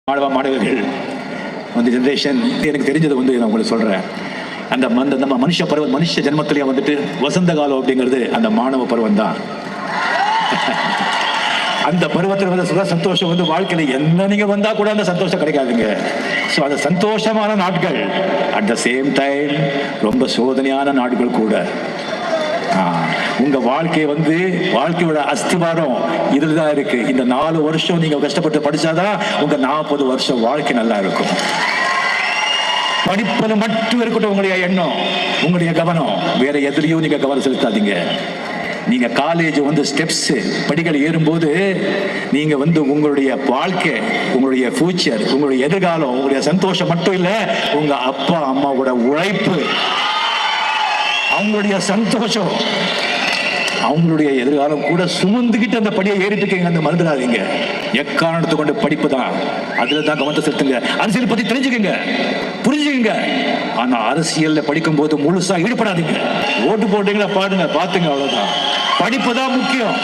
மாணவர்கள் வந்து ஜென்ரேஷன் எனக்கு தெரிஞ்சது வந்து நான் உங்களுக்கு சொல்றேன். அந்த நம்ம மனுஷ பருவம், மனுஷ ஜென்மத்திலேயே வந்துட்டு வசந்த காலம் அப்படிங்கிறது அந்த மாணவ பருவம் தான். அந்த பருவத்தில் வந்து சுக சந்தோஷம் வந்து வாழ்க்கையில என்ன நீங்க வந்தா கூட அந்த சந்தோஷம் கிடைக்காதுங்க. ஸோ அந்த சந்தோஷமான நாட்கள் அட் த சேம் டைம் ரொம்ப சோதனையான நாட்கள் கூட. உங்க வாழ்க்கையை வந்து வாழ்க்கையோட அஸ்திவாரம் இதுல தான் இருக்கு. இந்த 4 வருஷம் நீங்க கஷ்டப்பட்டு படிச்சாதான் உங்க 40 வருஷம் வாழ்க்கை நல்லா இருக்கும். படிப்பது மட்டும் இருக்கட்டும் உங்களுடைய எண்ணம், உங்களுடைய கவனம். வேற எதிரையும் நீங்க கவனம் செலுத்தாதீங்க. நீங்க காலேஜ் வந்து ஸ்டெப்ஸ் படிகள் ஏறும்போது நீங்க வந்து உங்களுடைய வாழ்க்கை, உங்களுடைய ஃபியூச்சர், உங்களுடைய எதிர்காலம், உங்களுடைய சந்தோஷம் மட்டும் இல்ல, உங்க அப்பா அம்மாவோட உழைப்பு, அவங்களுடைய சந்தோஷம், அவங்களுடைய எதிர்காலம் கூட சுமந்துக்கிட்டு அந்த படியை ஏறிட்டு இருக்கீங்க. அந்த மறந்துடாதீங்க. எக்காரணத்தை கொண்டு படிப்பு தான், அதுல தான் கவனத்தை செலுத்துங்க. அரசியல் பத்தி தெரிஞ்சுக்கங்க, புரிஞ்சுக்கங்க. ஆனா அரசியல்ல படிக்கும் போது முழுசா ஈடுபடாதீங்க. ஓட்டு போட்டீங்களா பாருங்க, பாத்துங்க, அவ்வளவுதான். படிப்பு தான் முக்கியம்.